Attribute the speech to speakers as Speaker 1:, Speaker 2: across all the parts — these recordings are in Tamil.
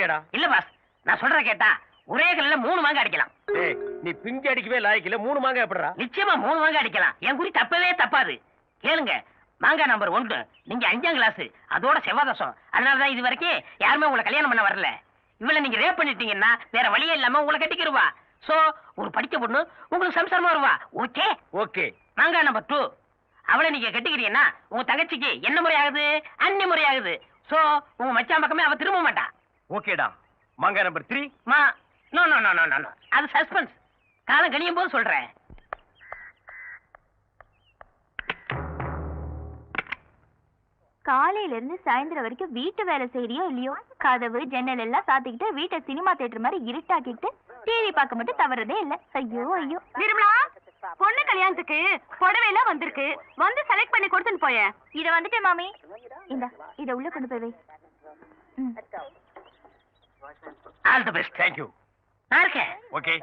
Speaker 1: இல்ல பாஸ், நான் சொல்ற கேட்டா ஒரே கல்ல 3 மாங்காய் அடிக்கலாம்.
Speaker 2: நீ பிஞ்சு அடிக்கவே லாய்க்கல 3 மாங்காய் எப்படா?
Speaker 1: நிச்சயமா 3 மாங்காய் அடிக்கலாம். என் குறி தப்பவே தப்பாது. கேளுங்க, மாங்காய் நம்பர் 1, நீங்க 5ஆம் கிளாஸ், அதோட செவ்வாதசம். அதனாலதான் இது வரைக்கும் யாருமே உங்களை கல்யாணம் பண்ண வரல. இவளை நீங்க ரேப் பண்ணிட்டீங்கன்னா வேற வழியே இல்லாம உங்களை கட்டிக்கிருவா. சோ ஒரு படிச்ச பொண்ணு உங்களுக்கு சம்சாரமா வருவா. Okay
Speaker 2: okay.
Speaker 1: மாங்காய் நம்பர் 2, அவளை நீங்க கட்டிக்கிறீங்கன்னா உங்க தங்கச்சிக்கு என்ன முறை ஆகுது? அன்னி முறை ஆகுது. சோ உங்க மச்சான் பக்கமே அவ திரும்ப மாட்டா.
Speaker 2: ஓகேடா. மாங்காய் number 3.
Speaker 1: No no no no no, அது சஸ்பென்ஸ். காலம் கழியும் போது சொல்றேன்.
Speaker 3: காலையில இருந்து சாயந்தரம் வரைக்கும் வீட்டு வேலை செய்யறியோ இல்லையோ, கதவு ஜன்னல் எல்லாம் சாத்திக்கிட்டு வீட்டை சினிமா தியேட்டர் மாதிரி இருட்டாக்கிட்டு டிவி பார்க்க மட்டும் தவறதே இல்ல. ஐயோ ஐயோ.
Speaker 4: நிர்மலா, பொண்ணு கல்யாணத்துக்கு புடவை எல்லாம் வந்திருக்கு, வந்து செலக்ட் பண்ணி கொடுத்துன்னு போய.
Speaker 3: இத வந்துட்டேன் மாமி. இந்த இத உள்ள கொண்டு போய் வை.
Speaker 1: All the best.
Speaker 2: Thank you.
Speaker 1: நான் இருக்கேன்.
Speaker 2: ஓகே.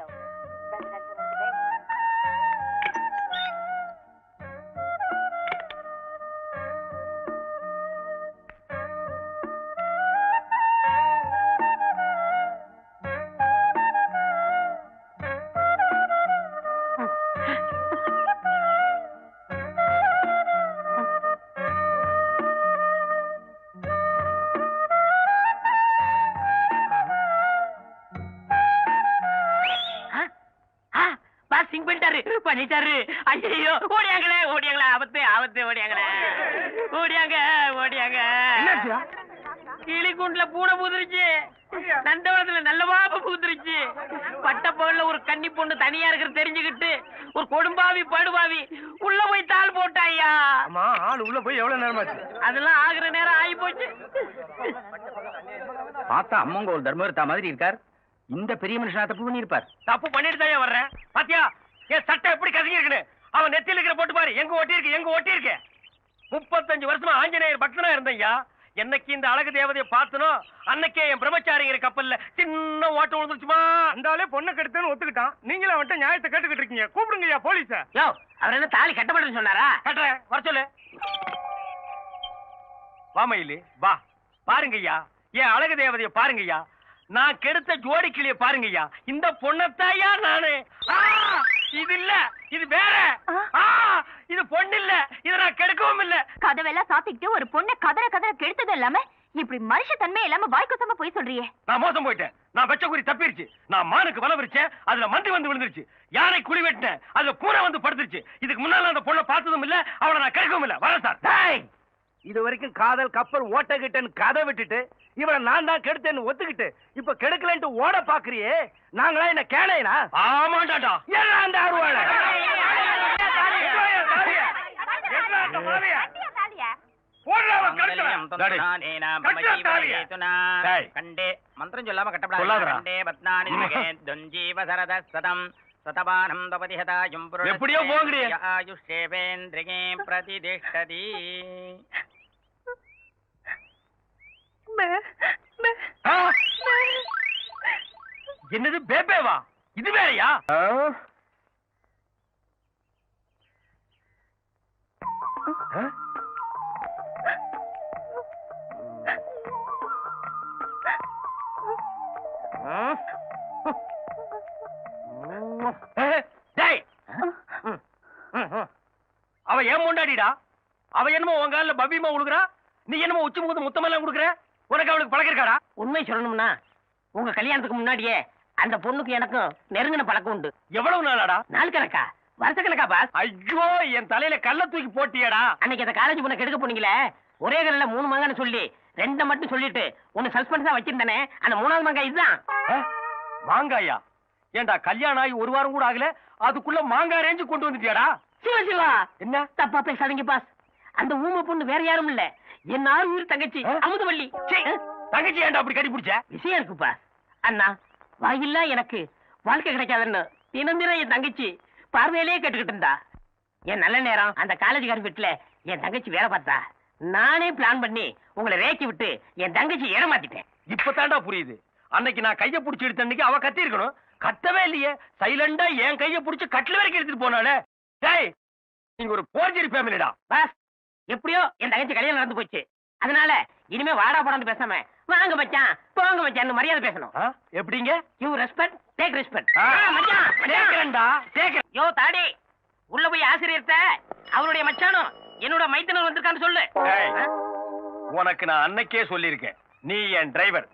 Speaker 1: பண்ணிட்டாரு. ஐயோ, ஓடியாங்களே ஓடியாங்களே, ஆபத்து ஆபத்து, ஓடியாங்களே ஓடியாங்க ஓடியாங்க. கிளிக்குண்டுல பூனை பூத்துருச்சு, நந்தவனத்துல நல்ல பாப்ப பூத்துருச்சு. பட்ட பகல்ல ஒரு கன்னி பொண்ணு தனியா இருக்கிற தெரிஞ்சுக்கிட்டு ஒரு கொடும்பாவி படுபாவி உள்ள போய் தாள் போட்டாயா.
Speaker 2: ஆள் உள்ள போய் எவ்வளவு நேரமாச்சு?
Speaker 1: அதெல்லாம் ஆகுற நேரம் ஆகி போச்சு.
Speaker 5: பார்த்தா அம்மங்க ஒரு தர்மவர்த்தா மாதிரி இருக்கார். இந்த பெரிய மனுஷனா தப்பு பண்ணிருப்பார்.
Speaker 2: தப்பு பண்ணிட்டு தான் வர்றேன். பாத்தியா என் சட்டை எப்படி கசங்கி இருக்குன்னு? அவன் நெத்தியில் இருக்கிற போட்டு பாரு, எங்க ஒட்டி இருக்கு எங்க ஒட்டி இருக்கு. 35 வருஷமா ஆஞ்சநேயர் பக்தனா இருந்தையா. என்னைக்கு இந்த அழகு தேவதையை பார்த்தனோ அன்னைக்கே என் பிரம்மச்சாரிங்கிற கப்பல்ல சின்ன ஓட்ட விழுந்துச்சுமா. அந்தாலே பொண்ணை கெடுத்தேன்னு ஒத்துக்கிட்டான். நீங்களும் அவன்கிட்ட நியாயத்தை கேட்டுக்கிட்டு இருக்கீங்க. கூப்பிடுங்கய்யா போலீஸ.
Speaker 1: யோ, அவர் என்ன தாலி கட்டப்படுன்னு சொன்னாரா?
Speaker 2: கட்டுறேன், வர சொல்லு. வாமையிலு வா, பாருங்கய்யா என் அழகு தேவதையை பாருங்கய்யா. நான் கெடுத்த ஜோடி கிளிய பாருங்கய்யா. இந்த பொண்ணத்தாயா நானு. இது இல்ல, இது வேற. இது பொண்ணு இல்ல, இத நான் கெடுக்கவும் இல்ல.
Speaker 3: கதவெல்லாம் சாத்திக்கிட்டு ஒரு பொண்ணை கதற கதற கெடுத்தது இல்லாம இப்படி மனுஷ தன்மை இல்லாம வாய்க்குசமா போய் சொல்றியே.
Speaker 2: நான் மோசம் போயிட்டேன். நான் வெச்ச குறி தப்பிருச்சு. நான் மானுக்கு வலை விரிச்சேன், அதுல மந்தி வந்து விழுந்துருச்சு. யானை குழி வெட்டினேன், அதுல பூனை வந்து படுத்துருச்சு. இதுக்கு முன்னால அந்த பொண்ணை பார்த்ததும் இல்ல, அவளை நான் கெடுக்கவும் இல்ல. வரேன் சார்.
Speaker 5: இது வரைக்கும் காதல் கப்பல் ஓட்டகிட்டேன்னு கதை விட்டுட்டு இவளை நான் தான் கெடுத்தேன்னு ஒத்துக்கிட்டு இப்ப கெடுக்கலன்ட்டு ஓட பாக்குறியே. நாங்களா என்ன கேளையனா?
Speaker 2: ஆமாண்டாடா.
Speaker 5: ஏன்னா அந்த அருவாள மந்திரம் சொல்லாம கட்டப்படாது.
Speaker 2: எப்படியோ போங்கடி.
Speaker 5: பிரதிஷ்டதி.
Speaker 2: என்னது பேபேவா? இது வேறையா? அவ ஏன் முண்டாடிடா? அவ என்னமோ உங்க கால பபிமா உழுகுறா, நீ என்னமோ உச்சி முகத்து முத்தமெல்லாம் கொடுக்குற. உனக்கு அவளுக்கு பழக்கம் இருக்காடா?
Speaker 1: உண்மை சொல்லணும்னா உங்க கல்யாணத்துக்கு முன்னாடியே அந்த பொண்ணுக்கு எனக்கும் நெருங்கின பழக்கம் உண்டு.
Speaker 2: எவ்வளவு நாளாடா?
Speaker 1: நாள் கணக்கா, வருஷ கணக்கா பாஸ்?
Speaker 2: ஐயோ, என் தலையில கல்ல தூக்கி போட்டியடா.
Speaker 1: அன்னைக்கு அந்த காலேஜ் பொண்ணை கெடுக்க போனீங்களே, ஒரே கல்ல 3 மாங்கான்னு சொல்லி 2 மட்டும் சொல்லிட்டு ஒன்னு சஸ்பென்ஸா வச்சிருந்தானே, அந்த 3வது மாங்காய் இதுதான்.
Speaker 2: மாங்காயா? ஏண்டா கல்யாணம் ஆகி 1 வாரம் கூட ஆகல, அதுக்குள்ள மாங்காய் ரேஞ்சு கொண்டு வந்துட்டியாடா?
Speaker 1: சிவா சிவா,
Speaker 2: என்ன
Speaker 1: தப்பா பேசாதீங்க பாஸ். அந்த ஊமை பொண்ணு வேற யாரும் இல்ல, என் 4 உயிர் தங்கச்சி அமுதவள்ளி.
Speaker 2: தங்கச்சி ஏண்டா அப்படி கட்டி பிடிச்ச?
Speaker 1: விஷயம் இருக்கு பாஸ். அண்ணா, வாயில்லா எனக்கு வாழ்க்கை கிடைக்காதுன்னு தினம் என் தங்கச்சி பார்வையிலேயே கேட்டுக்கிட்டு இருந்தா. என் நல்ல நேரம் அந்த காலேஜ் வீட்டுல என் தங்கச்சி வேலை பார்த்தா. நானே பிளான் பண்ணி உங்களை ரேக்கி விட்டு என் தங்கச்சி ஏமாத்திட்டேன்.
Speaker 2: இப்பதான்டா புரியுது. அன்னைக்கு நான் கைய புடிச்சு எடுத்த அன்னைக்கு அவ கத்தி இருக்கணும். கத்தவே இல்லையே, சைலண்டா என் கைய புடிச்சு கட்டில வரைக்கும் எடுத்துட்டு போனாலே. டேய், நீங்க ஒரு போர்ஜரி ஃபேமிலிடா.
Speaker 1: பாஸ், எப்படியோ என் தங்கச்சி கல்யாணம் நடந்து போச்சு. அதனால இனிமே வாடா போடான்னு பேசாம வாங்க மச்சான் போங்க மச்சான் மரியாதை பேசணும்.
Speaker 2: எப்படிங்க?
Speaker 1: You respect take respect.
Speaker 2: ஆ.
Speaker 1: மச்சான்
Speaker 2: கேக்குறேன்டா, கேக்குறேன்.
Speaker 1: யோ தாடி உள்ள போய் ஆசிரியர்ட்ட அவருடைய மச்சானும் என்னோட மைத்தனர் வந்திருக்கான்னு சொல்லு.
Speaker 2: ஏய்.
Speaker 1: ஆ?
Speaker 2: உனக்கு நான் அன்னைக்கே சொல்லியிருக்கேன், நீ என் டிரைவர்.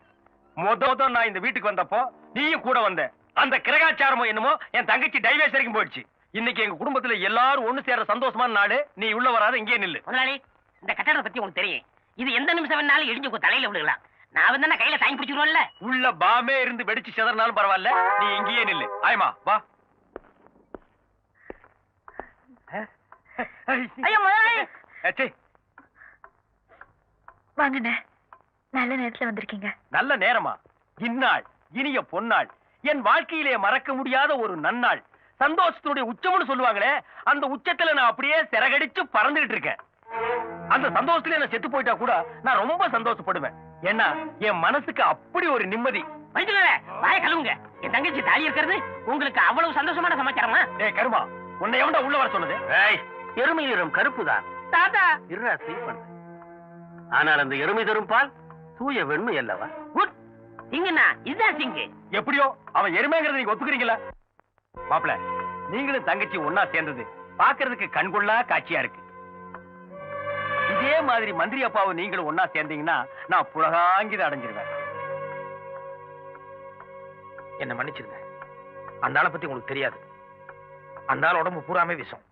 Speaker 2: முதல் நான் இந்த வீட்டுக்கு வந்தப்போ நீயும் கூட வந்த. அந்த கிரகாச்சாரமோ என்னமோ என் தங்கச்சி டைவர்ஸ் வரைக்கும் போயிடுச்சு. இன்னைக்கு எங்க குடும்பத்துல எல்லாரும் ஒண்ணு சேர சந்தோஷமான நாடு. நீ உள்ள வராத, இங்கே நில்லு.
Speaker 1: முதலாளி இந்த கட்டடத்தை பத்தி உங்களுக்கு தெரியும். இது எந்த நிமிஷம் வேணாலும் இடிஞ்சு உங்க தலையில விழுகலாம். நான் வந்து கையில தாங்கி பிடிச்சிருவோம்ல.
Speaker 2: உள்ள பாமே இருந்து வெடிச்சு செதறனாலும் பரவாயில்ல, நீ இங்கேயே நில்லு. ஆயமா வா.
Speaker 1: ஐயோ முதலாளி.
Speaker 2: ஏச்சி,
Speaker 3: வாங்கண்ணே, நல்ல நேரத்துல வந்திருக்கீங்க.
Speaker 2: நல்ல நேரமா? இந்நாள் இனிய பொன்னாள், என் வாழ்க்கையிலே மறக்க முடியாத ஒரு நன்னாள். சந்தோஷத்தினுடைய உச்சம்னு சொல்லுவாங்களே, அந்த உச்சத்துல நான் அப்படியே சிறகடிச்சு பறந்துகிட்டு இருக்கேன். அந்த சந்தோஷத்துல நான் செத்து போயிட்டா கூட நான் ரொம்ப சந்தோஷப்படுவேன். ஏன்னா என் மனசுக்கு அப்படி ஒரு நிம்மதி.
Speaker 1: வாய கழுவுங்க. என் தங்கச்சி தாலி இருக்கிறது உங்களுக்கு அவ்வளவு சந்தோஷமான சமாச்சாரமா?
Speaker 2: ஏய் கருமா, உன்னை எவன்டா உள்ள வர சொன்னது?
Speaker 6: எருமை நிறம் கருப்புதான்.
Speaker 1: தாத்தா
Speaker 6: இருடா, சீப் பண்றேன். ஆனால் அந்த எருமை தரும் பால் தூய வெண்மை அல்லவா?
Speaker 1: குட் சிங்கண்ணா, இதுதான் சிங்கு.
Speaker 2: எப்படியோ அவன் எருமைங்கிறத நீங்க ஒத்துக்கிறீங்களா? மாப்பிள, நீங்களும் தங்கச்சி ஒன்னா சேர்ந்தது பாக்குறதுக்கு கண்கொள்ளா காட்சியா இருக்கு. இதே மாதிரி மந்திரி அப்பாவும் நீங்களும் ஒன்னா சேர்ந்தீங்கன்னா நான் புலகாங்கித அடைஞ்சிருவேன்.
Speaker 5: என்ன மன்னிச்சிருங்க. அந்த ஆளை பத்தி உங்களுக்கு தெரியாது. அந்த ஆள் உடம்பு பூராமே விஷம்.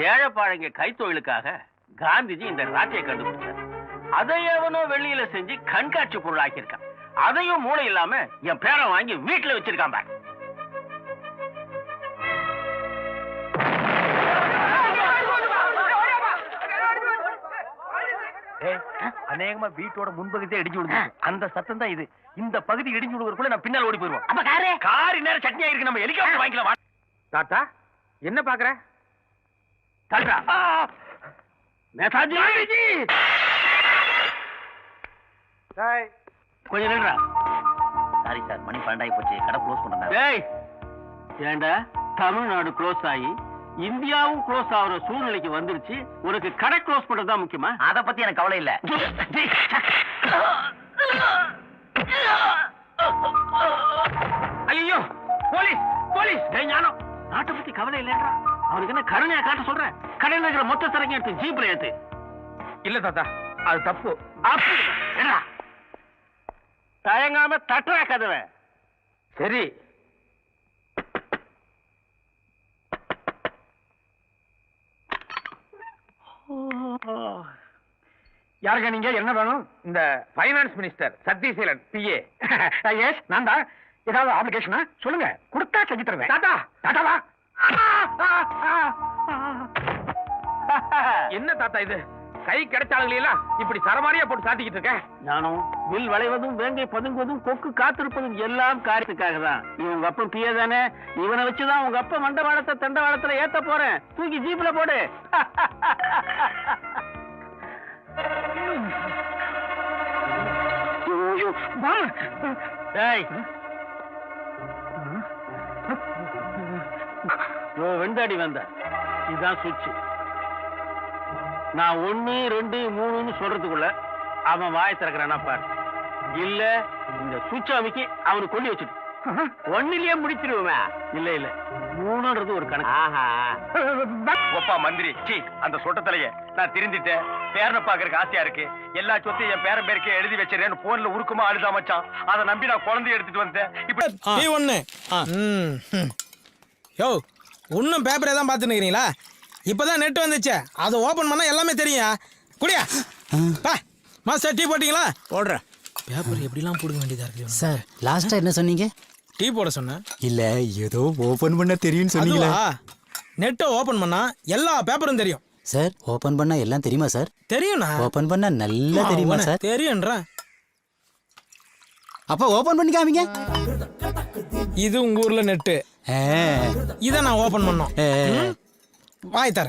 Speaker 6: ஏழைப்பாழைங்க கைத்தொழிலுக்காக காந்திஜி இந்த ராட்சியை கண்டுபிடிச்சார். அதை எவனோ வெளியில செஞ்சு கண்காட்சி பொருள் ஆக்கியிருக்கான். அதையும் மூளை இல்லாம என் பேரை வாங்கி வீட்டுல வச்சிருக்கான் பாரு.
Speaker 2: அநேகமா வீட்டோட முன்பகுதியே இடிஞ்சு விடுது. அந்த சத்தம் தான் இது. இந்த பகுதி இடிஞ்சு விடுவதற்குள்ள நான் பின்னால் ஓடி போயிருவோம்.
Speaker 1: அப்ப காரு
Speaker 2: காரி நேரம் சட்னி ஆயிருக்கு. நம்ம ஹெலிகாப்டர் வாங்கிக்கலாம்.
Speaker 5: தாத்தா என்ன பாக்குற?
Speaker 6: தாத்தா, நேதாஜி கொஞ்சம் நின்றா.
Speaker 1: சாரி சார், மணி 12 போச்சு, கடை க்ளோஸ் பண்றாங்க.
Speaker 6: டேய், ஏண்டா தமிழ்நாடு க்ளோஸ் ஆகி இந்தியாவும் க்ளோஸ் ஆகுற சூழ்நிலைக்கு வந்துருச்சு. உனக்கு கடை க்ளோஸ் பண்றதுதான் முக்கியமா?
Speaker 1: அத பத்தி எனக்கு கவலை இல்ல.
Speaker 6: ஐயோ, போலீஸ் போலீஸ்! டேய் ஞானம், நாட்டை பத்தி கவலை இல்லைன்றா. அவனுக்கு என்ன கருணையா காட்ட சொல்றேன்? கடையில் இருக்கிற மொத்த சரக்கு எடுத்து ஜீப்ல ஏத்து.
Speaker 5: இல்ல தாத்தா, அது தப்பு.
Speaker 6: அப்படி என்னடா தயங்காம தட்டுறா கதவை.
Speaker 5: சரி. யாருங்க நீங்க? என்ன வேணும்? இந்த finance minister Sathyaseelan PA. Yes, நான் தான். ஏதாவது ஆப்ளிகேஷனா சொல்லுங்க, கொடுத்தா செஞ்சு தருவேன். தாத்தா தாத்தாவா? என்ன தாத்தா இது? கை கிடைச்சாளுங்களெல்லாம் இப்படி சரமாரியா போட்டு சாத்திக்கிட்டு இருக்க?
Speaker 6: ஞானம், வில் வளைவதும் வேங்கை பதுங்குவதும் கொக்கு காத்திருப்பதும் எல்லாம் காரியத்துக்காக தான். இவங்க அப்பன் பிஏ தானே, இவனை வச்சுதான் உங்க அப்பா மண்டவாளத்தை தண்டவாளத்துல ஏத்த போறேன். தூக்கி ஜீப்ல போடு. வெண்டாடி வந்த இதுதான் சுவிட்ச். நான் 1 2 3ன்னு சொல்றதுக்குள்ள அவன் வாய் திறக்கிறானா பாரு. இல்ல இந்த சுவிட்ச் அமைக்கி அவனுக்கு கொண்டு வச்சுட்டு 1லயே முடிச்சிருவேன். இல்ல இல்ல 3ன்றது ஒரு கணக்கு.
Speaker 2: ஒப்பா மந்திரி, அந்த சொட்டத்திலேயே நான் திருந்திட்டேன். பேரனை பாக்குறதுக்கு ஆசையா இருக்கு. எல்லா சொத்தையும் என் பேரன் பேருக்கே எழுதி வச்சிருக்கேன். போன்ல உருக்குமா அழுதா மச்சான். அதை நம்பி நான் குழந்தைய எடுத்துட்டு வந்தேன்.
Speaker 7: யோ, இன்னும் பேப்பரே தான் பார்த்துன்னு இருக்கிறீங்களா? இப்பதான் நெட் வந்துச்சு, அதை ஓபன் பண்ணா எல்லாமே தெரியும். குடியா மாஸ்டர், டீ போட்டீங்களா? போடுறேன். பேப்பர் எப்படிலாம் போடுங்க வேண்டியதா இருக்கு
Speaker 8: சார். லாஸ்டா என்ன சொன்னீங்க?
Speaker 7: டீ போட சொன்னேன்.
Speaker 8: இல்ல ஏதோ ஓபன் பண்ண தெரியும்னு சொன்னீங்களா?
Speaker 7: நெட்டை ஓபன் பண்ணா எல்லா பேப்பரும் தெரியும்
Speaker 8: சார். ஓபன் பண்ணா எல்லாம் தெரியுமா சார்?
Speaker 7: தெரியும்ண்ணா.
Speaker 8: ஓபன் பண்ணா நல்லா தெரியுமா சார்?
Speaker 7: தெரியும்ன்றா.
Speaker 8: அப்ப ஓபன் பண்ணி காமிங்க.
Speaker 7: இது உங்க ஊர்ல நெட்டு, இத நான் ஓபன் பண்ணோம். வாய் தர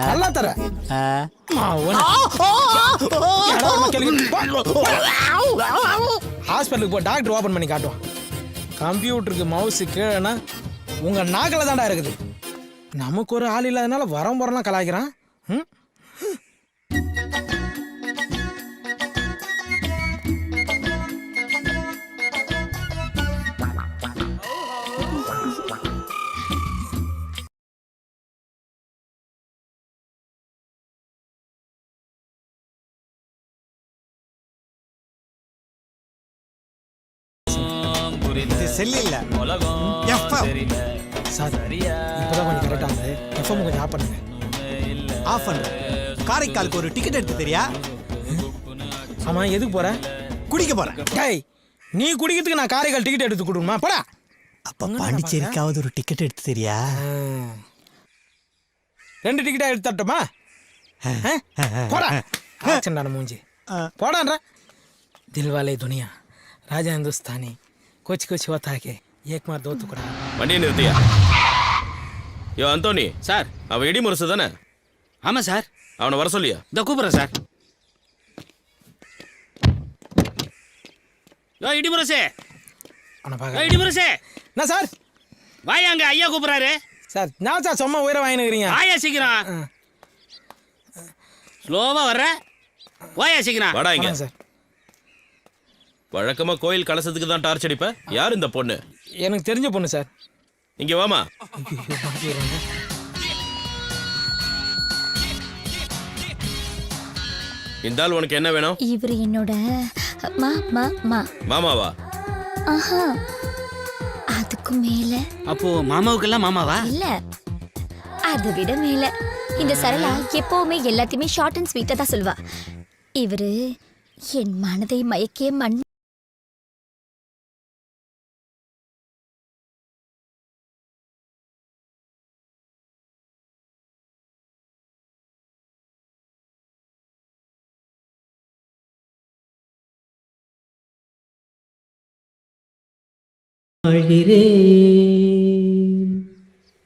Speaker 7: நல்லா தர. ஹாஸ்பிட்டலுக்கு போ, டாக்டர் ஓபன் பண்ணி காட்டுவான். கம்ப்யூட்டருக்கு மவுஸ் கீழேனா உங்க நாக்கில தாண்டா இருக்குது. நமக்கு ஒரு ஆள் இல்லாதனால வரம் கலாய்க்கிறான்.
Speaker 8: இது செல்லு இல்ல எஃப்எம்.
Speaker 7: சார் இப்பதான் கொஞ்சம் கரெக்டா இருந்தது. எஃப்எம் கொஞ்சம் ஆஃப் பண்ணுங்க.
Speaker 8: ஆஃப் பண்ணு. காரைக்காலுக்கு ஒரு டிக்கெட் எடுத்து தெரியா?
Speaker 7: ஆமா, எதுக்கு போற?
Speaker 8: குடிக்க போறேன்.
Speaker 7: டேய், நீ குடிக்கிறதுக்கு நான் காரைக்கால் டிக்கெட் எடுத்து கொடுமா? போடா.
Speaker 8: அப்ப பாண்டிச்சேரிக்காவது ஒரு டிக்கெட் எடுத்து தெரியா?
Speaker 7: 2 டிக்கெட்டா எடுத்து தரட்டுமா? போடா. ஆச்சண்டான மூஞ்சி. போடான்ற. दिलवाले दुनिया राजा हिंदुस्तानी कुछ कुछ होता है एक मार दो टुकड़ा.
Speaker 9: வண்டியை நிறுத்தியா? யோ அந்தோனி சார், அவன் இடி முரசு தானே?
Speaker 6: ஆமா சார்.
Speaker 9: அவனை வர சொல்லியா?
Speaker 6: இந்த கூப்பிடுறேன் சார். யோ இடிமுரசே,
Speaker 7: அவனை பார்க்க.
Speaker 6: இடிமுரசே
Speaker 7: என்ன சார்?
Speaker 6: வாயா, அங்க ஐயா கூப்பிடுறாரு
Speaker 7: சார். நான் சார் சும்மா உயிரை வாங்கினுக்கிறீங்க.
Speaker 6: வாயா சீக்கிரம். ஸ்லோவா வர்ற, வாயா சீக்கிரம்.
Speaker 9: வாடா இங்க.
Speaker 7: சார்,
Speaker 9: வழக்கமா கோயில் கலசத்துக்கு தான் டார்ச் அடிப்ப. யார் இந்த பொண்ணு?
Speaker 7: எனக்கு தெரிஞ்ச பொண்ணு சார்.
Speaker 9: இங்க வாமா. இந்த ஆள் உனக்கு என்ன வேணும்?
Speaker 3: இவர் என்னோட
Speaker 9: மாமாவா?
Speaker 3: ஆஹா, அதுக்கு மேல.
Speaker 6: அப்போ மாமாவுக்கெல்லாம் மாமாவா?
Speaker 3: இல்ல, அதை விட மேல. இந்த சரளா எப்பவுமே எல்லாத்தையுமே ஷார்ட் அண்ட் ஸ்வீட்டா தான் சொல்லுவா. இவரு என் மனதை மயக்கிய மண்.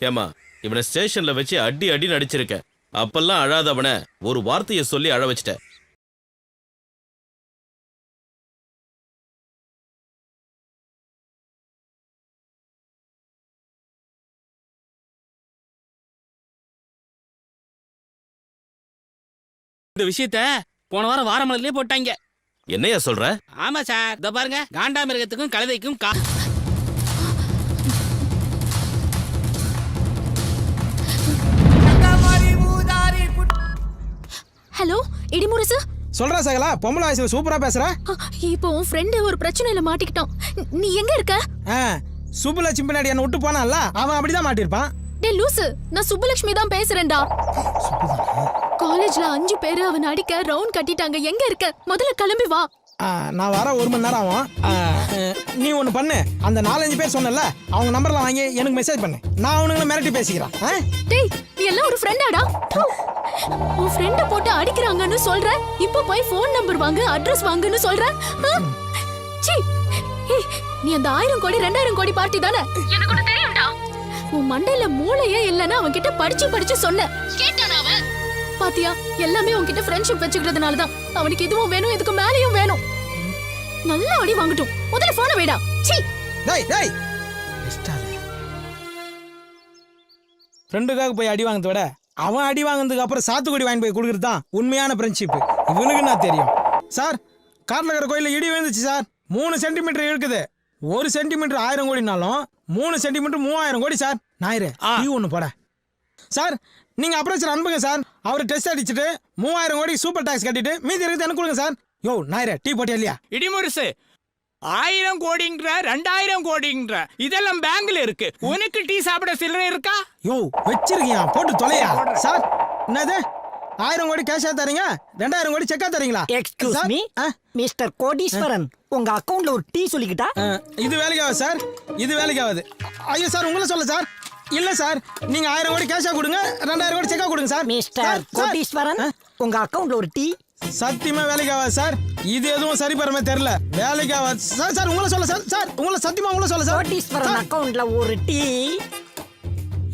Speaker 9: ஏமா, இவனை ஸ்டேஷன்ல வச்சு அடி அடி நடிச்சிருக்க. அப்பெல்லாம் அழாதவன ஒரு வார்த்தையை சொல்லி அழ வச்சிட்ட.
Speaker 6: இந்த விஷயத்த போன வாரம் வாரமலர்லயே போட்டாங்க.
Speaker 9: என்னையா சொல்ற?
Speaker 6: ஆமா சார். இத பாருங்க, காண்டாமிருகத்துக்கும் கழுதைக்கும்
Speaker 4: ஹலோ இடிமுரசு.
Speaker 7: சொல்றா சகலா, பொம்பளை வயசுல சூப்பரா பேசுற.
Speaker 4: இப்போ உன் ஃப்ரெண்ட் ஒரு பிரச்சனையில மாட்டிக்கிட்டான். நீ எங்க இருக்க?
Speaker 7: சுப்புலட்சுமி பின்னாடி என்ன விட்டு போனான்ல, அவன் அப்படிதான் மாட்டிருப்பான்.
Speaker 4: டே லூசு, நான் சுப்புலட்சுமி தான் பேசுறேன்டா. காலேஜ்ல 5 பேரு அவன் அடிக்க ரவுண்ட் கட்டிட்டாங்க. எங்க இருக்க? முதல்ல கிளம்பி வா.
Speaker 7: நான் வர 1 மணி நேரம் ஆகும். நீ ஒண்ணு பண்ணு, அந்த 4-5 பேர் சொன்னல, அவங்க நம்பர்லாம் வாங்கி எனக்கு மெசேஜ் பண்ணு. நான் அவனுங்களை மிரட்டி பேசிக்கிறேன்.
Speaker 4: டேய், நீ எல்லாம் ஒரு ஃப்ரெண்டாடா? உன் ஃப்ரெண்ட போட்டு அடிக்கிறாங்கன்னு சொல்ற, இப்போ போய் ஃபோன் நம்பர் வாங்கு, அட்ரஸ் வாங்குன்னு சொல்ற. சீ, நீ அந்த 1000 கோடி 2000 கோடி பார்ட்டி தானே? எனக்கு ஒண்ணு தெரியும்டா. உன் மண்டையில மூளையே இல்லைன்னா அவன் கிட்ட படிச்சு சொன்ன கேட்டானா அவன்? பாத்தியா, எல்லாமே உன்கிட்ட ஃப்ரெண்ட்ஷிப் வச்சுக்கிறதுனால தான். அவனுக்கு இதுவும் வேணும், இதுக்கு மேலேயும் வேணும். நல்ல அடி வாங்கட்டும். முதல்ல போன வைடா. சீ.
Speaker 7: டேய் டேய், ஃப்ரெண்டுக்காக போய் அடி வாங்கறத விட அவன் அடி வாங்கினதுக்கு அப்புறம் சாத்துக்குடி வாங்கி போய் கொடுக்கறது தான் உண்மையான ஃப்ரெண்ட்ஷிப். இவனுக்கு நான் தெரியும் சார். காட்டில் இருக்கிற கோயிலில் இடி விழுந்துச்சு சார். 3 சென்டிமீட்டர் இருக்குது. 1 சென்டிமீட்டர் 1000 கோடினாலும் 3 சென்டிமீட்டர் 3000 கோடி சார். ஞாயிறு டீ ஒன்று போட சார். நீங்க அப்ரோச்சர் அனுப்புங்க சார். அவர் டெஸ்ட் அடிச்சுட்டு 3000 கோடி சூப்பர் டாக்ஸ் கட்டிட்டு மீதி இருக்கிறது எனக்கு கொடுங்க சார். யோ ஞாயிறு டீ போட்டியா இல்லையா?
Speaker 10: இடிமுரசு, 1000 கோடிங்கற 2000 கோடிங்கற இதெல்லாம் பேங்க்ல இருக்கு. உனக்கு டீ சாப்பிட சில்லறை இருக்கா?
Speaker 7: யோ வச்சிருக்கியா, போட்டு தொலையா சார். என்னது 1000 கோடி கேஷா தரீங்க, 2000 கோடி செக்கா தரீங்களா?
Speaker 11: எக்ஸ்கியூஸ் மீ மிஸ்டர் கோடீஸ்வரன், உங்க அக்கவுண்ட்ல ஒரு டீ சொல்லிக்கிட்டா?
Speaker 7: இது வேலைக்கு ஆகுது சார், இது வேலைக்கு ஆகுது. ஐயோ சார், உங்களை சொல்ல சார். இல்ல சார், நீங்க 1000 கோடி கேஷா கொடுங்க, 2000 கோடி செக்கா கொடுங்க சார்.
Speaker 11: மிஸ்டர் கோடீஸ்வரன், உங்க அக்கவுண்ட்ல ஒரு டீ.
Speaker 7: சத்தியமா வேலைக்கு ஆகாது சார். இது எதுவும் சரி பெறமே தெரியல. வேலைக்கு ஆகாது சார். சார் உங்களை சொல்ல சார். சார் உங்களை சத்தியமா உங்களை சொல்ல சார்.
Speaker 11: கோடீஸ்வரன் அக்கவுண்ட்ல ஒரு டீ.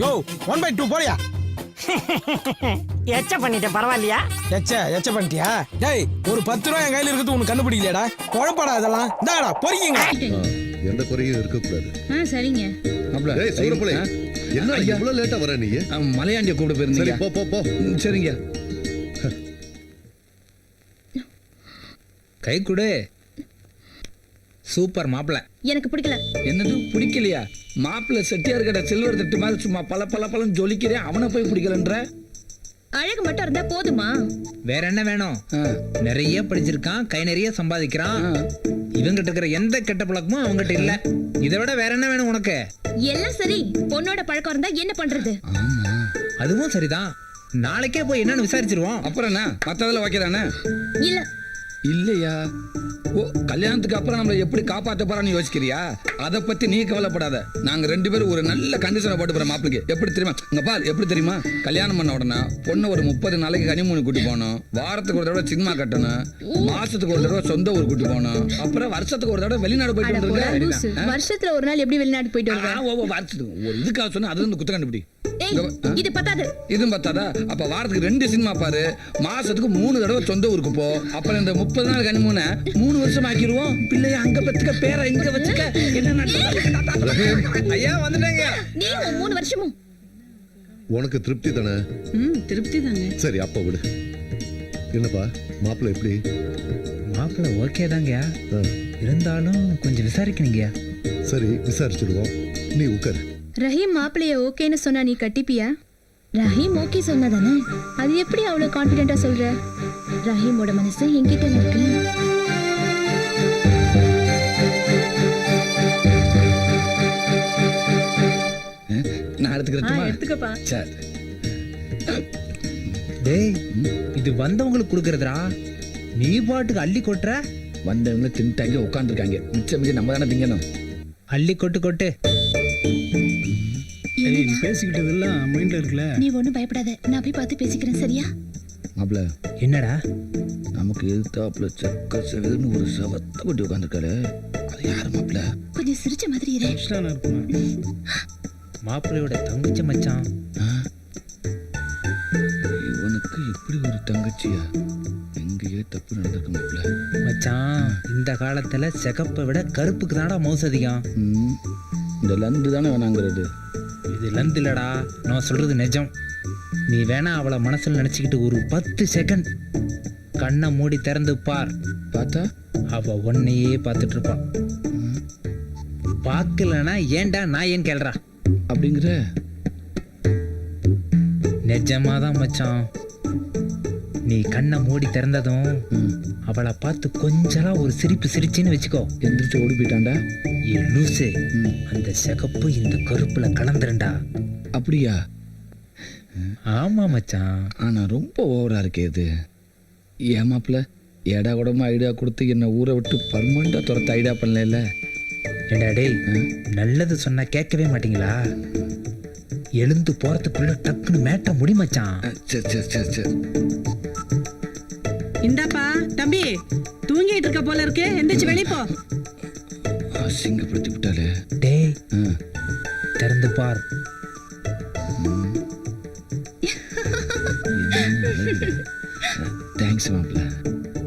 Speaker 7: யோ 1/2 போறியா?
Speaker 11: எச்ச பண்ணிட்ட பரவாயில்லையா?
Speaker 7: எச்ச பண்ணிட்டியா? டேய், ஒரு 10 ரூபாய் என் கையில இருக்குது, உனக்கு கண்டுபிடிக்கலையாடா? குழப்படா இதெல்லாம். இந்தாடா பொறிக்கிங்க.
Speaker 12: எந்த குறையும் இருக்க கூடாது.
Speaker 3: சரிங்க.
Speaker 12: டேய் சூரப்புலே, என்ன இவ்வளவு லேட்டா வர நீ?
Speaker 5: மலையாண்டிய கூப்பிட போயிருந்தீங்க.
Speaker 12: சரி போ போ போ.
Speaker 5: சரிங்க. கை கொடு. சூப்பர் மாப்பிள்ள.
Speaker 3: எனக்கு பிடிக்கல.
Speaker 5: என்னது பிடிக்கலையா? மாப்பிள்ள செட்டியார் கடை சில்வர் தட்டு மாதிரி சும்மா பல பல பலன்னு ஜொலிக்கிறேன், அவனை போய் பிடிக்கலன்ற.
Speaker 4: அழகு மட்டும் இருந்தா போதுமா?
Speaker 10: வேற என்ன வேணும்? நிறைய படிச்சிருக்கான், கை நிறைய சம்பாதிக்கிறான். இவங்கிட்ட இருக்கிற எந்த கெட்ட பழக்கமும் அவங்ககிட்ட இல்ல. இதை விட வேற என்ன வேணும் உனக்கு?
Speaker 4: எல்லாம் சரி, பொண்ணோட பழக்கம் இருந்தா என்ன பண்றது?
Speaker 10: அதுவும் சரிதான். நாளைக்கே போய் என்னன்னு விசாரிச்சிருவோம்.
Speaker 5: அப்புறம் என்ன மத்ததுல ஓகே தானே?
Speaker 4: இல்ல
Speaker 5: இல்லையா? ஓ, கல்யாணத்துக்கு அப்புறம் நம்மளை எப்படி காப்பாற்ற போறான்னு யோசிக்கிறியா? அதை பத்தி நீ கவலைப்படாத. நாங்க 2 பேரும் ஒரு நல்ல கண்டிஷனை போட்டு போறோம் மாப்பிளைக்கு. எப்படி தெரியுமா? இங்க பால் எப்படி தெரியுமா? கல்யாணம் பண்ண உடனே பொண்ணு ஒரு 30 நாளைக்கு கனிமூணு கூட்டி போகணும், வாரத்துக்கு ஒரு தடவை சினிமா கட்டணும், மாசத்துக்கு ஒரு தடவை சொந்த ஊர் கூட்டி போகணும், அப்புறம் வருஷத்துக்கு ஒரு தடவை வெளிநாடு போயிட்டு வந்துருக்க.
Speaker 4: வருஷத்துல ஒரு நாள் எப்படி வெளிநாடு போயிட்டு வருவேன்?
Speaker 5: வருஷத்துக்கு ஒரு இதுக்காக சொன்னா அது வந்து குத்த கண்டுபிடி.
Speaker 4: இது பத்தாது.
Speaker 5: இதுவும் பத்தாதா? அப்ப வாரத்துக்கு 2 சினிமா பாரு, மாசத்துக்கு 3 தடவை சொந்த ஊருக்கு போ. அப்புறம் இந்த 30 நாள் கனிமூனை 3 வருஷம் ஆக்கிடுவோம். பிள்ளைய அங்க பத்துக்க, பேரை இங்க வச்சுக்க. என்ன ஐயா வந்துட்டாங்க.
Speaker 4: நீ 3 வருஷமும்
Speaker 12: உனக்கு திருப்தி தானே?
Speaker 11: திருப்தி தாங்க.
Speaker 12: சரி அப்ப விடு. என்னப்பா மாப்பிள்ளை எப்படி?
Speaker 10: மாப்பிள்ள ஓகே தாங்க, இருந்தாலும் கொஞ்சம் விசாரிக்கணுங்கயா.
Speaker 12: சரி விசாரிச்சிடுவோம், நீ உட்காரு.
Speaker 4: ரஹீம் மாப்பிளைய ஓகேன்னு சொன்னா நீ கட்டிப்பியா? ரஹீம் ஓகே சொன்னதானே, அது எப்படி அவ்வளவு கான்பிடென்ட்டா சொல்ற? ரஹீமோட மனசு என்கிட்ட இருக்கு.
Speaker 5: நான்
Speaker 11: எடுத்துக்கப்பா.
Speaker 5: சரி.
Speaker 10: டேய், இது வந்தவங்களுக்கு கொடுக்கறதுடா. நீ பாட்டுக்கு அள்ளி கொட்டுற.
Speaker 5: வந்தவங்க தின்ட்டாங்க, உட்காந்துருக்காங்க. மிச்சம் நம்ம தானே திங்கணும்.
Speaker 10: அள்ளி கொட்டு கொட்டு.
Speaker 11: பேசிக்கிட்டதெல்லாம் மைண்ட்ல இருக்குல்ல.
Speaker 4: நீ ஒண்ணும் பயப்படாத, நான் போய் பார்த்து பேசிக்கிறேன், சரியா?
Speaker 5: மாப்பிள்ள,
Speaker 10: என்னடா?
Speaker 5: நமக்கு எதிர்த்தாப்புல செக்க செவன்னு ஒரு சவத்தை கொட்டி உட்காந்துருக்காரு. அது யாரு மாப்பிள்ள?
Speaker 4: கொஞ்சம் சிரிச்ச மாதிரி இரு.
Speaker 10: மாப்பிள்ளையோட தங்கச்சி மச்சான்.
Speaker 5: இவனுக்கு இப்படி ஒரு தங்கச்சியா? எங்கேயே தப்பு நடந்திருக்கு மாப்பிள்ள.
Speaker 10: மச்சான், இந்த காலத்துல சிகப்பை விட கருப்புக்கு தானடா மவுசு அதிகம்.
Speaker 5: இந்த லந்து தானே வேணாங்கிறது.
Speaker 10: இது லந்து இல்லடா, நான் சொல்றது நிஜம். நீ வேணா அவளை மனசுல நினைச்சுக்கிட்டு ஒரு 10 செகண்ட் கண்ணை மூடி திறந்து பார்.
Speaker 5: பார்த்தா
Speaker 10: அவ உன்னையே பார்த்துட்டு இருப்பான். பார்க்கலனா ஏன்டா நான் ஏன் கேள்றா
Speaker 5: அப்படிங்கிற?
Speaker 10: நிஜமாதான் மச்சான். நீ கண்ணை மூடி திறந்ததும் அவளை பார்த்து கொஞ்சலாம் ஒரு சிரிப்பு சிரிச்சின்னு வச்சுக்கோ.
Speaker 5: எந்திரிச்சு ஓடி போயிட்டான்டா.
Speaker 10: ஏ லூசு, அந்த சிகப்பு இந்த கருப்புல கலந்துருண்டா.
Speaker 5: அப்படியா?
Speaker 10: ஆமா மச்சான்.
Speaker 5: ஆனா ரொம்ப ஓவரா இருக்கே இது. ஏன் மாப்பிள்ள, ஏடா கூடமா ஐடியா கொடுத்து என்ன ஊரை விட்டு பர்மனண்டா துரத்த ஐடியா பண்ணல?
Speaker 10: ஏண்டா டேய், நல்லது சொன்னா கேட்கவே மாட்டீங்களா? எழுந்து போறதுக்குள்ள டக்குன்னு மேட்ட முடி மச்சான்.
Speaker 5: சரி சரி சரி சரி.
Speaker 11: இந்தாப்பா தம்பி, தூங்கிட்டு இருக்க போல இருக்கு, எந்திரிச்சு வெளிய போ.
Speaker 5: அசிங்கப்படுத்தி விட்டாலே.
Speaker 10: டேய், திறந்து பார்.
Speaker 5: தேங்க்ஸ் மாப்பிள்ள.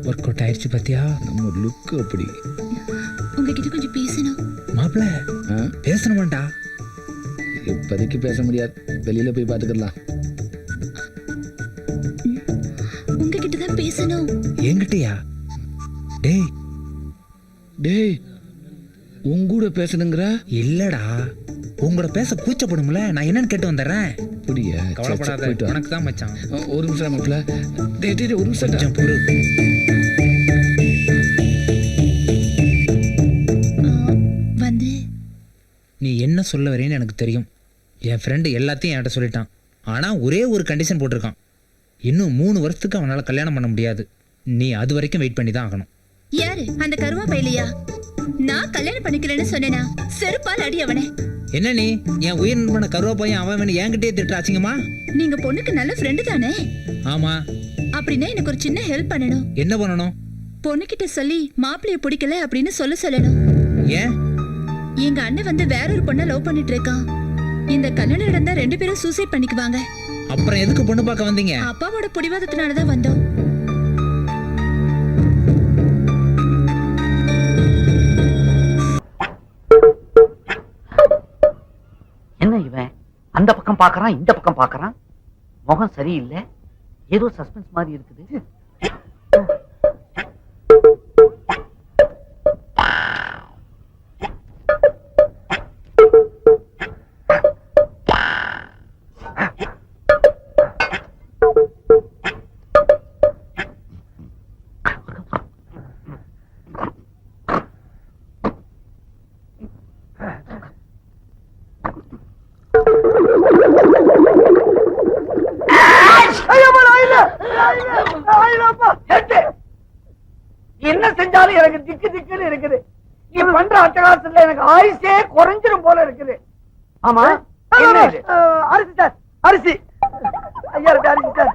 Speaker 10: ஒர்க் அவுட் ஆயிடுச்சு பாத்தியா?
Speaker 5: நம்ம லுக் அப்படி.
Speaker 4: உங்ககிட்ட கொஞ்சம் பேசணும்.
Speaker 10: மாப்பிள்ள பேசணுமாண்டா?
Speaker 5: இப்போதைக்கு பேச முடியாது, வெளியில போய் பார்த்துக்கலாம்.
Speaker 4: உங்ககிட்ட தான் பேசணும்.
Speaker 10: என்கிட்டயா? டேய்
Speaker 5: டேய், உங்கூட பேசணுங்கிற?
Speaker 10: இல்லடா, உங்களோட பேச கூச்சப்படும்ல, நான் என்னன்னு கேட்டு வந்துடுறேன்.
Speaker 5: புரியா?
Speaker 10: கவலைப்படாத, உனக்கு தான் மச்சான்.
Speaker 5: ஒரு நிமிஷம் மாப்பிள்ள. டேய் டேய், ஒரு நிமிஷம்
Speaker 10: கொஞ்சம் பொறு.
Speaker 4: வந்து
Speaker 10: நீ என்ன சொல்ல வரேன்னு எனக்கு தெரியும். என் ஃப்ரெண்டு எல்லாத்தையும் என்கிட்ட சொல்லிட்டான். ஆனா ஒரே ஒரு கண்டிஷன் போட்டிருக்கான். இன்னும் 3 வருஷத்துக்கு அவனால கல்யாணம் பண்ண முடியாது. நீ அது வரைக்கும் வெயிட் பண்ணி தான் ஆகணும்.
Speaker 4: யாரு அந்த கருவா பையலையா? நான் கல்யாணம் பண்ணிக்கிறேன்னு சொன்னேனா? செருப்பால் அடி அவனே.
Speaker 10: என்ன நீ என் உயிர் நண்பன கருவா பையன் அவன் என்கிட்டயே திட்டுற அசிங்கமா?
Speaker 4: நீங்க பொண்ணுக்கு நல்ல ஃப்ரெண்டு தானே?
Speaker 10: ஆமா.
Speaker 4: அப்படின்னா எனக்கு ஒரு சின்ன ஹெல்ப் பண்ணணும்.
Speaker 10: என்ன பண்ணணும்?
Speaker 4: பொண்ணுகிட்ட சொல்லி மாப்பிள்ளைய பிடிக்கல அப்படின்னு சொல்லணும்.
Speaker 10: ஏன்?
Speaker 4: எங்க அண்ணன் வந்து வேற ஒரு பொண்ணை லவ் பண்ணிட்டு இருக்கான். இந்த கல்யாணம் நடந்தா 2 பேரும் சூசைட் பண்ணிக்குவாங்க.
Speaker 10: அப்புறம் எதுக்கு பொண்ணு பார்க்க வந்தீங்க?
Speaker 4: அப்பாவோட பிடிவாதத்தினாலதான் வந்தோம்.
Speaker 1: என்ன இவன் அந்த பக்கம் பாக்குறான், இந்த பக்கம் பாக்குறான், முகம் சரியில்லை, ஏதோ சஸ்பென்ஸ் மாதிரி இருக்குது.
Speaker 11: என்ன செஞ்சாலும் எனக்கு திக்கு திக்குன்னு இருக்குது. நீ பண்ற அட்டகாசத்துல எனக்கு ஆயுசே குறைஞ்சிரும் போல இருக்குது. ஆமா என்ன இது? அரிசி சார், அரிசி. ஐயா இருக்கு அரிசி சார்,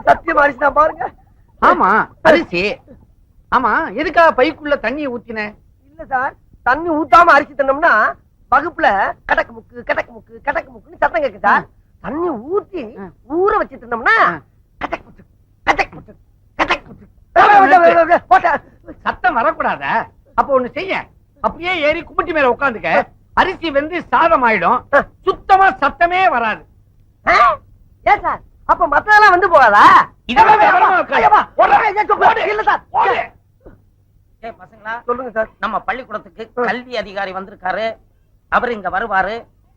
Speaker 11: சத்தியமா அரிசி தான் பாருங்க. ஆமா அரிசி. ஆமா எதுக்காக பைக்குள்ள தண்ணியை ஊத்தின? இல்ல சார், தண்ணி ஊத்தாம அரிசி தின்னோம்னா வகுப்புல கடக்கு முக்கு கடக்கு முக்கு கடக்கு முக்குன்னு சத்தம் கேட்கு சார். தண்ணி ஊத்தி ஊற வச்சு தின்னோம்னா கடக்கு முக்கு கடக்கு முக்கு கடக்கு முக்கு சத்தம் வரக்கூடாத. அப்ப ஒண்ணு செய்ய, அப்படியே ஏறி கும்பிட்டு மேல உட்காந்துக்க. அரிசி வெந்து சாதம் ஆயிடும், சுத்தமா சத்தமே வராது. ஏன் சார் அப்ப மத்ததெல்லாம் வந்து போகாதா?
Speaker 1: பசங்களா
Speaker 11: சொல்லுங்க சார்.
Speaker 1: நம்ம பள்ளிக்கூடத்துக்கு கல்வி அதிகாரி வந்திருக்காரு. அவர் இங்க வருவாரு.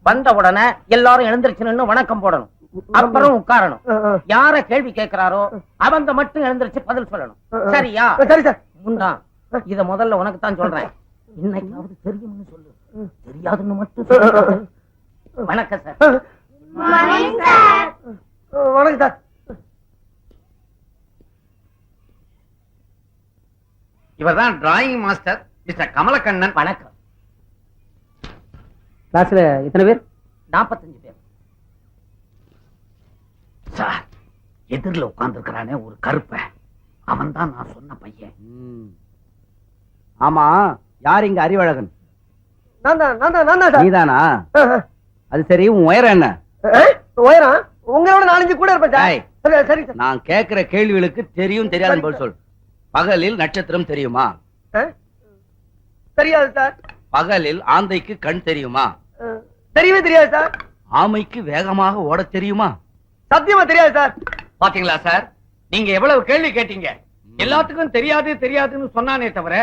Speaker 1: வந்த உடனே எல்லாரும் எழுந்திருச்சு வணக்கம் போடணும், அப்புறம் உட்காரணும். யார கேள்வி கேட்கிறாரோ அவங்க மட்டும் எழுந்திருச்சு பதில் சொல்லணும். சரியா?
Speaker 11: சரி சார்.
Speaker 1: முண்டா இத முதல்ல உனக்கு தான் சொல்றேன். இன்னைக்காவது தெரியும்னு சொல்லு, தெரியாதுன்னு மட்டும் சொல்லு. வணக்கம் சார்.
Speaker 11: வணக்கம் சார்.
Speaker 6: இவர்தான் டிராயிங் மாஸ்டர் மிஸ்டர் கமலக்கண்ணன்.
Speaker 1: வணக்கம்.
Speaker 6: கிளாஸ்ல எத்தனை பேர்?
Speaker 1: 45 பேர்.
Speaker 6: சார், எதிரில் உட்கார்ந்துருக்கிறானே ஒரு கருப்ப, அவன் தான் நான் சொன்ன பையன். ஆமா, யார் இங்க அறிவழகன்? நீதானா? அது சரி, உன் உயரம் என்ன?
Speaker 11: உயரம் உங்களோட 4-5 கூட இருப்பேன் சார். சரி சார்.
Speaker 6: நான் கேட்கிற கேள்விகளுக்கு தெரியும் தெரியாதுன்னு பதில் சொல். பகலில் நட்சத்திரம் தெரியுமா?
Speaker 11: தெரியாது சார்.
Speaker 6: பகலில் ஆந்தைக்கு கண் தெரியுமா?
Speaker 11: தெரியவே தெரியாது சார்.
Speaker 6: ஆமைக்கு வேகமாக ஓட தெரியுமா?
Speaker 11: சத்தியமா தெரியாது சார்.
Speaker 6: பாத்தீங்களா சார், நீங்க எவ்வளவு கேள்வி கேட்டீங்க. எல்லாத்துக்கும் தெரியாது தெரியாதுன்னு சொன்னானே தவிர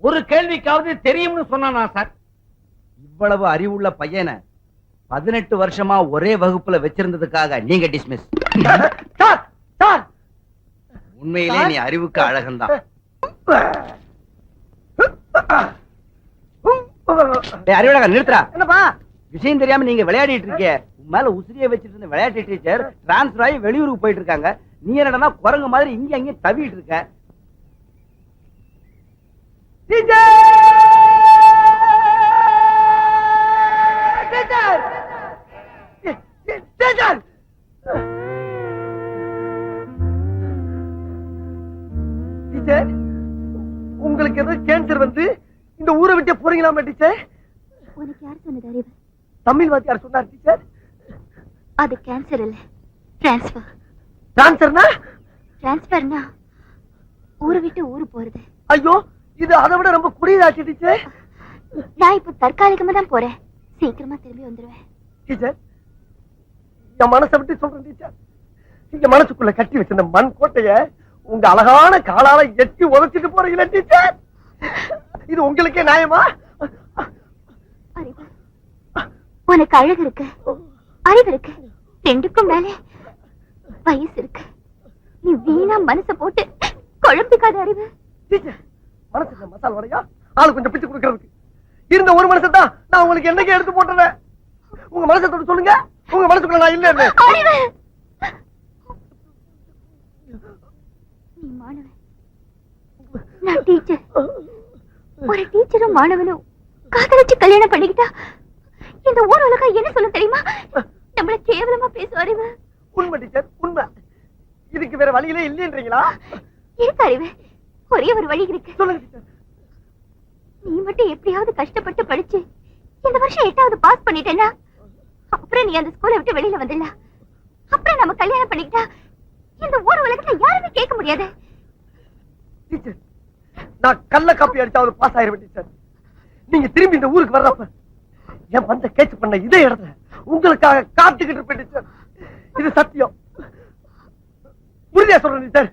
Speaker 6: ஒரு கேள்விக்காவது தெரியும்னு சொன்னானா சார்? இவ்வளவு அறிவுள்ள பையனை 18 வருஷமா ஒரே வகுப்புல வச்சிருந்ததுக்காக நீங்க டிஸ்மிஸ்.
Speaker 11: சார் சார்,
Speaker 6: உண்மையிலே நீ அறிவுக்கு அழகன்தான். அறிவழகன் நிறுத்துறா.
Speaker 11: என்னப்பா
Speaker 6: விஷயம் தெரியாம நீங்க விளையாடிட்டு இருக்கீங்க. உன் மேல உசிரியை வச்சிட்டு இருந்த விளையாட்டு டீச்சர் டிரான்ஸ்பர் ஆகி வெளியூருக்கு போயிட்டு இருக்காங்க. நீ என்னடா குரங்கு மாதிரி இங்க அங்கே தவிட்டு இருக்க.
Speaker 11: டீச்சர், உங்களுக்கு ஏதோ கேன்சர் வந்து இந்த ஊரை விட்டு போறீங்களாமா டீச்சர்?
Speaker 3: உனக்கு யார் சொன்னது அறிவு?
Speaker 11: தமிழ் வாத்தியார் சொன்னார் டீச்சர்.
Speaker 3: அது கேன்சர் இல்ல, டிரான்ஸ்ஃபர்.
Speaker 11: டிரான்ஸ்ஃபர்னா?
Speaker 3: டிரான்ஸ்ஃபர்னா ஊரை விட்டு ஊரு போறது.
Speaker 11: ஐயோ, இது அதை விட ரொம்ப குடியதாச்சு டீச்சர்.
Speaker 3: நான் இப்ப தற்காலிகமா தான் போறேன், சீக்கிரமா திரும்பி வந்துருவேன்.
Speaker 11: டீச்சர், என் மனசை விட்டு சொல்றேன் டீச்சர். இங்க மனசுக்குள்ள கட்டி வச்சிருந்த மண் கோட்டைய உங்க அழகான காலால எட்டி உதச்சிட்டு போறீங்களா டீச்சர்? இது உங்களுக்கே நியாயமா?
Speaker 3: அறிவு, உனக்கு அழகு இருக்கு, அறிவு இருக்கு, ரெண்டுக்கும் மேல வயசு இருக்கு. நீ வீணா மனச போட்டு குழம்பிக்காத அறிவு.
Speaker 11: டீச்சர், மனசுல மசால் வடையா ஆளு கொஞ்சம் பிச்சு கொடுக்கறதுக்கு இருந்த ஒரு மனசை தான் நான் உங்களுக்கு என்னைக்கு எடுத்து போட்டுறேன். உங்க மனசை தொட்டு சொல்லுங்க, உங்க மனசுக்குள்ள நான் இல்ல.
Speaker 3: அறிவு, நீ மாணவன், நான் டீச்சர். ஒரு டீச்சரும் மாணவனும் காதலிச்சு கல்யாணம் பண்ணிக்கிட்டா இந்த ஊர் உலகம் என்ன சொல்ல தெரியுமா? நம்மள கேவலமா பேசும் அறிவு.
Speaker 11: உண்மை டீச்சர், உண்மை. இதுக்கு வேற வழியிலே இல்லைன்றீங்களா?
Speaker 3: இருக்கு அறிவு, ஒரே ஒரு வழி இருக்கு.
Speaker 11: சொல்லுங்க டீச்சர்.
Speaker 3: நீ மட்டும் எப்படியாவது கஷ்டப்பட்டு படிச்சு இந்த வருஷம் 8வது பாஸ் பண்ணிட்டேன்னா அப்புறம் நீ அந்த ஸ்கூலை விட்டு வெளியில வந்துடல. அப்புறம் நம்ம கல்யாணம் பண்ணிக்கிட்டா இந்த ஊர் உலகத்துல யாருமே கேட்க முடியாது.
Speaker 11: டீச்சர், நான் கள்ள காப்பி அடிச்சாவது பாஸ் ஆயிருவேன் டீச்சர். நீங்க திரும்பி இந்த ஊருக்கு வர்றப்ப என் வந்த கேட்ச் பண்ண இதே இடத்துல உங்களுக்காக காத்துக்கிட்டு இருப்பேன் டீச்சர். இது சத்தியம். உறுதியா சொல்றேன் டீச்சர்.